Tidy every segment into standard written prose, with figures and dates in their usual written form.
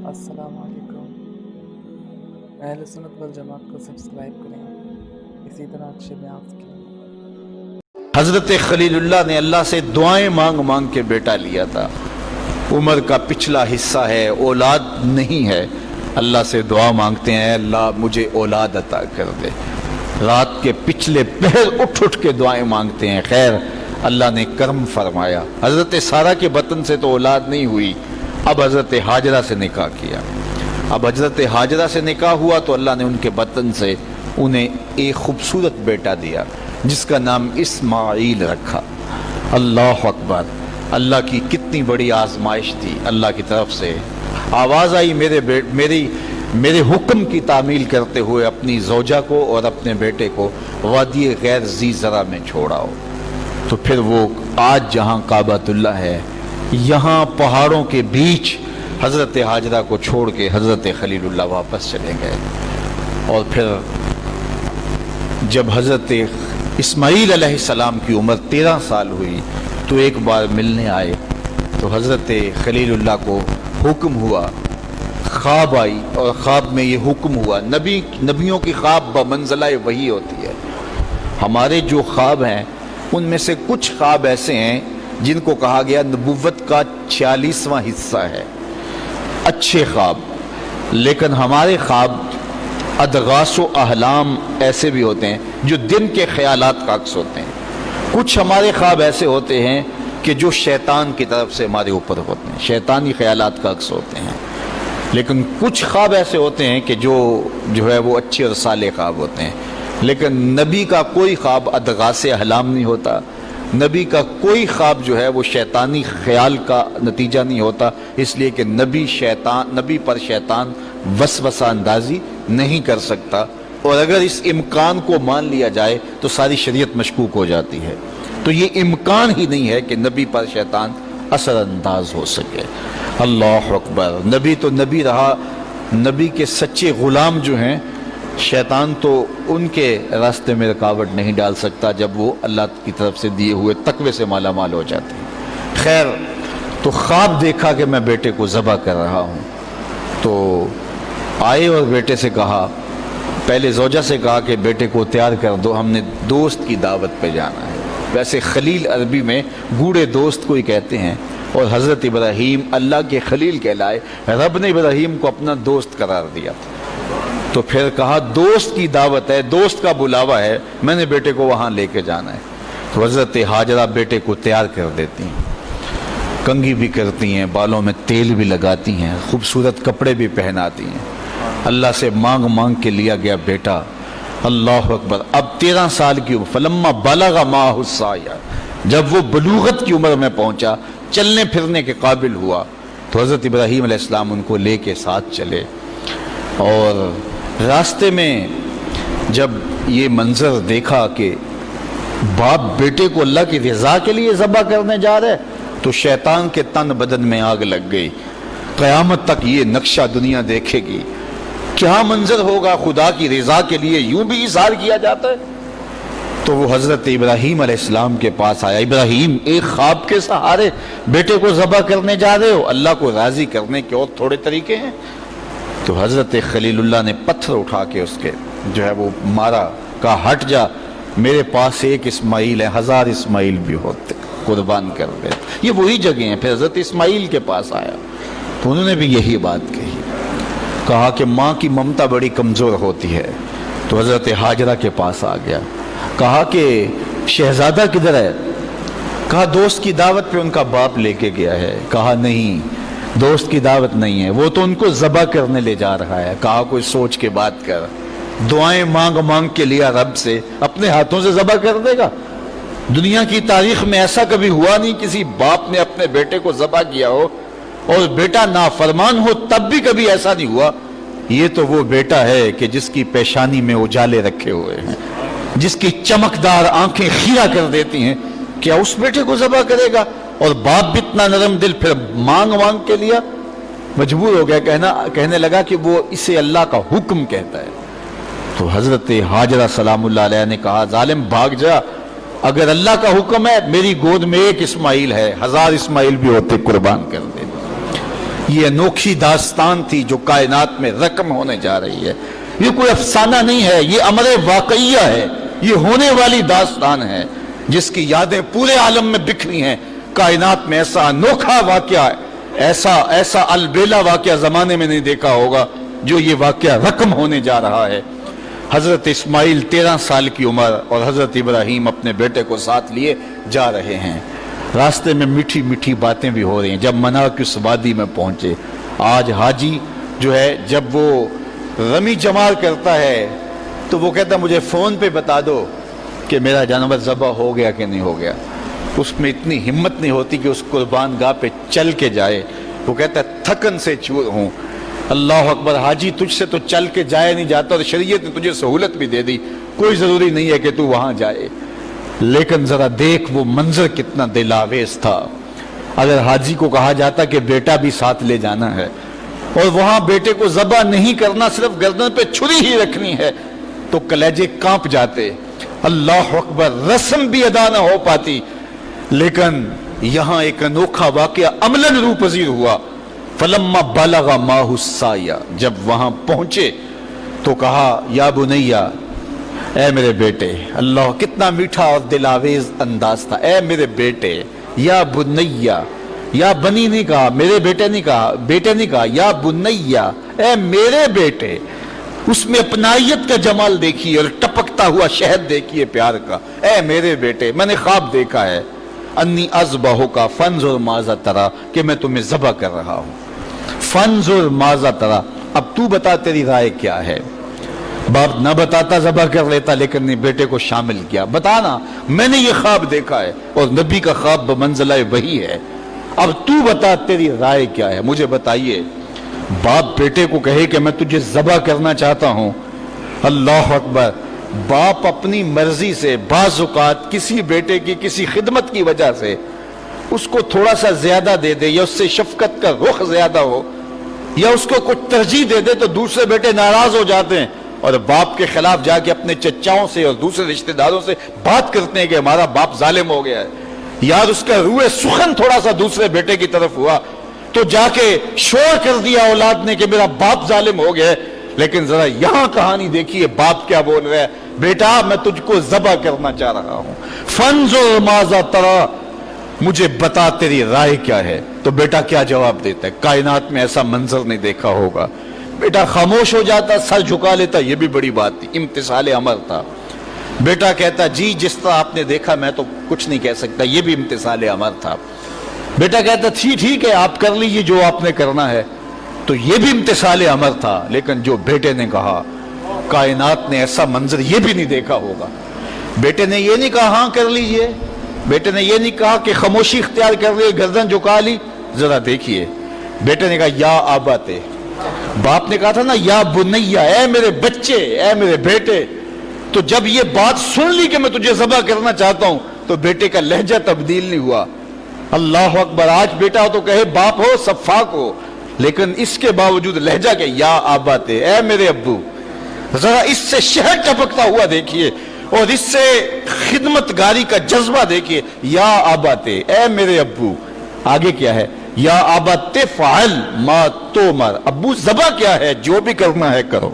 السلام علیکم۔ اہل سنت والجماعت کو سبسکرائب کریں اسی طرح اچھے بیان کے لیے۔ حضرت خلیل اللہ نے اللہ سے دعائیں مانگ مانگ کے بیٹا لیا تھا۔ عمر کا پچھلا حصہ ہے، اولاد نہیں ہے، اللہ سے دعا مانگتے ہیں اللہ مجھے اولاد عطا کر دے۔ رات کے پچھلے پہر اٹھ اٹھ کے دعائیں مانگتے ہیں، خیر اللہ نے کرم فرمایا۔ حضرت سارہ کے بطن سے تو اولاد نہیں ہوئی، اب حضرت حاجرہ سے نکاح کیا۔ اب حضرت حاجرہ سے نکاح ہوا تو اللہ نے ان کے بطن سے انہیں ایک خوبصورت بیٹا دیا جس کا نام اسماعیل رکھا۔ اللہ اکبر، اللہ کی کتنی بڑی آزمائش تھی۔ اللہ کی طرف سے آواز آئی میرے حکم کی تعمیل کرتے ہوئے اپنی زوجہ کو اور اپنے بیٹے کو وادی غیر ذی زرع میں چھوڑاؤ۔ تو پھر وہ آج جہاں کعبۃ اللہ ہے، یہاں پہاڑوں کے بیچ حضرت حاجرہ کو چھوڑ کے حضرت خلیل اللہ واپس چلے گئے۔ اور پھر جب حضرت اسماعیل علیہ السلام کی عمر 13 سال ہوئی تو ایک بار ملنے آئے تو حضرت خلیل اللہ کو حکم ہوا، خواب آئی اور خواب میں یہ حکم ہوا۔ نبیوں کی خواب بمنزلہ وحی ہوتی ہے۔ ہمارے جو خواب ہیں ان میں سے کچھ خواب ایسے ہیں جن کو کہا گیا نبوت کا 46واں حصہ ہے، اچھے خواب، لیکن ہمارے خواب ادغاث و احلام ایسے بھی ہوتے ہیں جو دن کے خیالات کا عکس ہوتے ہیں۔ کچھ ہمارے خواب ایسے ہوتے ہیں کہ جو شیطان کی طرف سے ہمارے اوپر ہوتے ہیں، شیطانی خیالات کا عکس ہوتے ہیں۔ لیکن کچھ خواب ایسے ہوتے ہیں کہ جو ہے وہ اچھے اور صالح خواب ہوتے ہیں۔ لیکن نبی کا کوئی خواب ادغاث احلام نہیں ہوتا، نبی کا کوئی خواب جو ہے وہ شیطانی خیال کا نتیجہ نہیں ہوتا، اس لیے کہ نبی پر شیطان وسوسہ اندازی نہیں کر سکتا، اور اگر اس امکان کو مان لیا جائے تو ساری شریعت مشکوک ہو جاتی ہے۔ تو یہ امکان ہی نہیں ہے کہ نبی پر شیطان اثر انداز ہو سکے۔ اللہ اکبر، نبی تو نبی رہا، نبی کے سچے غلام جو ہیں شیطان تو ان کے راستے میں رکاوٹ نہیں ڈال سکتا جب وہ اللہ کی طرف سے دیے ہوئے تقوی سے مالا مال ہو جاتے ہیں۔ خیر، تو خواب دیکھا کہ میں بیٹے کو ذبح کر رہا ہوں، تو آئے اور بیٹے سے کہا، پہلے زوجہ سے کہا کہ بیٹے کو تیار کر دو، ہم نے دوست کی دعوت پہ جانا ہے۔ ویسے خلیل عربی میں گوڑے دوست کو ہی کہتے ہیں، اور حضرت ابراہیم اللہ کے خلیل کہلائے، رب نے ابراہیم کو اپنا دوست قرار دیا۔ تو پھر کہا دوست کی دعوت ہے، دوست کا بلاوا ہے، میں نے بیٹے کو وہاں لے کے جانا ہے۔ تو حضرت حاجرہ بیٹے کو تیار کر دیتی ہیں، کنگھی بھی کرتی ہیں، بالوں میں تیل بھی لگاتی ہیں، خوبصورت کپڑے بھی پہناتی ہیں۔ اللہ سے مانگ مانگ کے لیا گیا بیٹا۔ اللہ اکبر، اب 13 سال کی عمر، فلما بلغ معہ السعی، جب وہ بلوغت کی عمر میں پہنچا، چلنے پھرنے کے قابل ہوا، تو حضرت ابراہیم علیہ السلام ان کو لے کے ساتھ چلے۔ اور راستے میں جب یہ منظر دیکھا کہ باپ بیٹے کو اللہ کی رضا کے لیے ذبح کرنے جا رہے تو شیطان کے تن بدن میں آگ لگ گئی۔ قیامت تک یہ نقشہ دنیا دیکھے گی، کیا منظر ہوگا، خدا کی رضا کے لیے یوں بھی اظہار کیا جاتا ہے۔ تو وہ حضرت ابراہیم علیہ السلام کے پاس آیا، ابراہیم ایک خواب کے سہارے بیٹے کو ذبح کرنے جا رہے ہو، اللہ کو راضی کرنے کے اور تھوڑے طریقے ہیں۔ تو حضرت خلیل اللہ نے پتھر اٹھا کے اس کے جو ہے وہ مارا، کہا ہٹ جا، میرے پاس ایک اسماعیل ہے، 1000 اسماعیل بھی ہوتے قربان کر دے۔ یہ وہی جگہ ہیں۔ پھر حضرت اسماعیل کے پاس آیا تو انہوں نے بھی یہی بات کہی، کہا کہ ماں کی ممتا بڑی کمزور ہوتی ہے۔ تو حضرت حاجرہ کے پاس آ گیا، کہا کہ شہزادہ کدھر ہے؟ کہا دوست کی دعوت پہ ان کا باپ لے کے گیا ہے۔ کہا نہیں، دوست کی دعوت نہیں ہے، وہ تو ان کو ذبح کرنے لے جا رہا ہے۔ کہا کوئی سوچ کے بات کر، دعائیں مانگ مانگ کے لیا رب سے، اپنے ہاتھوں سے ذبح کر دے گا؟ دنیا کی تاریخ میں ایسا کبھی ہوا نہیں کسی باپ نے اپنے بیٹے کو ذبح کیا ہو اور بیٹا نافرمان ہو، تب بھی کبھی ایسا نہیں ہوا۔ یہ تو وہ بیٹا ہے کہ جس کی پیشانی میں اجالے رکھے ہوئے ہیں، جس کی چمکدار آنکھیں خیرہ کر دیتی ہیں، کیا اس بیٹے کو ذبح کرے گا؟ اور باپ بھی اتنا نرم دل، پھر مانگ مانگ کے لیا، مجبور ہو گیا، کہنے لگا کہ وہ اسے اللہ کا حکم کہتا ہے۔ تو حضرت حاجرہ سلام اللہ علیہ نے کہا ظالم بھاگ جا، اگر اللہ کا حکم ہے میری گود میں ایک اسماعیل ہے، 1000 اسماعیل بھی ہوتے قربان کر دے۔ یہ انوکھی داستان تھی جو کائنات میں رقم ہونے جا رہی ہے. یہ کوئی افسانہ نہیں ہے، یہ امر واقعیہ ہے، یہ ہونے والی داستان ہے جس کی یادیں پورے عالم میں بکھری ہیں. کائنات میں ایسا انوکھا واقعہ، ایسا البیلا واقعہ زمانے میں نہیں دیکھا ہوگا جو یہ واقعہ رقم ہونے جا رہا ہے. حضرت اسماعیل 13 سال کی عمر اور حضرت ابراہیم اپنے بیٹے کو ساتھ لیے جا رہے ہیں. راستے میں میٹھی میٹھی باتیں بھی ہو رہی ہیں. جب مناکس وادی میں پہنچے، آج حاجی جو ہے جب وہ رمی جمار کرتا ہے تو وہ کہتا مجھے فون پہ بتا دو کہ میرا جانور ذبح ہو گیا کہ نہیں ہو گیا. اس میں اتنی ہمت نہیں ہوتی کہ اس قربان گاہ پہ چل کے جائے. وہ کہتا ہے تھکن سے چور ہوں. اللہ اکبر، حاجی تجھ سے تو چل کے جائے نہیں جاتا اور شریعت نے تجھے سہولت بھی دے دی، کوئی ضروری نہیں ہے کہ تو وہاں جائے. لیکن ذرا دیکھ وہ منظر کتنا دل آویز تھا. اگر حاجی کو کہا جاتا کہ بیٹا بھی ساتھ لے جانا ہے اور وہاں بیٹے کو ذبح نہیں کرنا، صرف گردن پہ چھری ہی رکھنی ہے، تو کلیجے کانپ جاتے. اللہ اکبر، رسم بھی ادا نہ ہو پاتی. لیکن یہاں ایک انوکھا واقعہ عملاً روح پذیر ہوا. فلما بلغ ماہ السعی، جب وہاں پہنچے تو کہا یا بنیا، اے میرے بیٹے. اللہ کتنا میٹھا اور دلاویز انداز تھا. اے میرے بیٹے، یا بنیا، یا بنی نہیں کہا، میرے بیٹے نہیں کہا، بیٹے نہیں کہا، یا بنیا، اے میرے بیٹے. اس میں اپنائیت کا جمال دیکھیے اور ٹپکتا ہوا شہد دیکھیے پیار کا. اے میرے بیٹے، میں نے خواب دیکھا ہے، انی اذبحک فانظر ماذا تری، کہ میں تمہیں ذبح کر رہا ہوں. فانظر ماذا تری، اب تو بتا تیری رائے کیا ہے. باپ نہ بتاتا ذبح کر لیتا، لیکن نے بیٹے کو شامل کیا. بتانا، میں نے یہ خواب دیکھا ہے اور نبی کا خواب بمنزلہ وحی ہے. اب تو بتا تیری رائے کیا ہے، مجھے بتائیے. باپ بیٹے کو کہے کہ میں تجھے ذبح کرنا چاہتا ہوں. اللہ اکبر، باپ اپنی مرضی سے بعض اوقات کسی بیٹے کی کسی خدمت کی وجہ سے اس کو تھوڑا سا زیادہ دے دے، یا اس سے شفقت کا رخ زیادہ ہو، یا اس کو کچھ ترجیح دے دے، تو دوسرے بیٹے ناراض ہو جاتے ہیں اور باپ کے خلاف جا کے اپنے چچاؤں سے اور دوسرے رشتہ داروں سے بات کرتے ہیں کہ ہمارا باپ ظالم ہو گیا ہے. یار اس کا روح سخن تھوڑا سا دوسرے بیٹے کی طرف ہوا تو جا کے شور کر دیا اولاد نے کہ میرا باپ ظالم ہو گیا ہے. لیکن ذرا یہاں کہانی دیکھیے، باپ کیا بول رہا ہے، بیٹا میں تجھ کو ذبح کرنا چاہ رہا ہوں. فانظر ماذا تری، مجھے بتا تیری رائے کیا ہے. تو بیٹا کیا جواب دیتا ہے؟ کائنات میں ایسا منظر نہیں دیکھا ہوگا. بیٹا خاموش ہو جاتا، سر جھکا لیتا. یہ بھی بڑی بات تھی، امتثال امر تھا. بیٹا کہتا جی جس طرح آپ نے دیکھا میں تو کچھ نہیں کہہ سکتا. یہ بھی امتثال امر تھا. بیٹا کہتا ٹھیک ہے آپ کر لیجیے جو آپ نے کرنا ہے. تو یہ بھی امتثال امر تھا. لیکن جو بیٹے نے کہا، کائنات نے ایسا منظر یہ بھی نہیں دیکھا ہوگا. بیٹے نے یہ نہیں کہا ہاں کر لیجئے، بیٹے نے یہ نہیں کہا کہ خاموشی اختیار کر لی، گردن جھکا لی. ذرا دیکھیے، بیٹے نے کہا یا آباتے. باپ نے کہا تھا نا یا بنیا، اے میرے بچے، اے میرے بیٹے. تو جب یہ بات سن لی کہ میں تجھے ذبح کرنا چاہتا ہوں تو بیٹے کا لہجہ تبدیل نہیں ہوا. اللہ اکبر، آج بیٹا ہو تو کہے باپ ہو صفاق ہو، لیکن اس کے باوجود لہجہ کہ یا آباتے، اے میرے ابو. ذرا اس سے شہد ٹپکتا ہوا دیکھیے اور اس سے خدمت گاری کا جذبہ دیکھیے. یا آباتے، اے میرے ابو. آگے کیا ہے؟ یا آبات فعل ما تومر، ابو ذبح کیا ہے، جو بھی کرنا ہے کرو.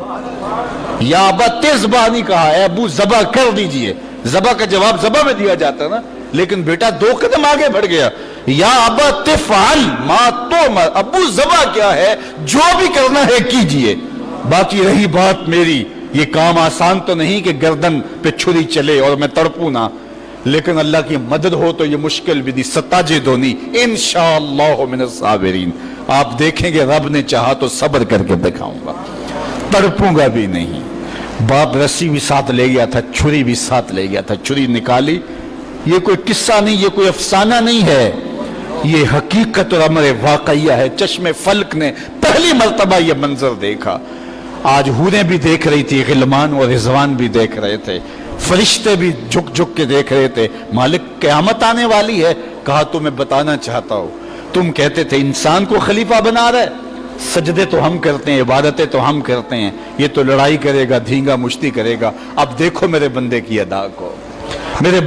یا آبات ذبح نہیں کہا، اے ابو ذبح کر دیجئے. ذبح کا جواب ذبح میں دیا جاتا نا، لیکن بیٹا 2 قدم آگے بڑھ گیا. یا آبات فعل ما تومر، ابو ذبح کیا ہے، جو بھی کرنا ہے کیجئے. باقی رہی بات میری، یہ کام آسان تو نہیں کہ گردن پہ چھری چلے اور میں تڑپوں نہ، لیکن اللہ کی مدد ہو تو یہ مشکل بھی نہیں، ستاجدونی انشاءاللہ من الصابرین. آپ دیکھیں گے رب نے چاہا تو صبر کر کے دکھاؤں گا، تڑپوں گا بھی نہیں. باپ رسی بھی ساتھ لے گیا تھا، چھری بھی ساتھ لے گیا تھا. چھری نکالی. یہ کوئی قصہ نہیں، یہ کوئی افسانہ نہیں ہے، یہ حقیقت اور امر واقعیہ ہے. چشم فلک نے پہلی مرتبہ یہ منظر دیکھا. آج حوریں بھی دیکھ رہی تھی، غلمان اور رضوان بھی دیکھ رہے تھے، فرشتے بھی جھک جھک کے دیکھ رہے تھے. مالک قیامت آنے والی ہے. کہا تمہیں بتانا چاہتا ہوں، تم کہتے تھے انسان کو خلیفہ بنا رہے، سجدے تو ہم کرتے ہیں، عبادتیں تو ہم کرتے ہیں، یہ تو لڑائی کرے گا، دھینگا مشتی کرے گا. اب دیکھو میرے بندے کی ادا کو، میرے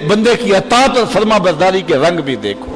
بندے کی اطاعت اور فرما برداری کے رنگ بھی دیکھو.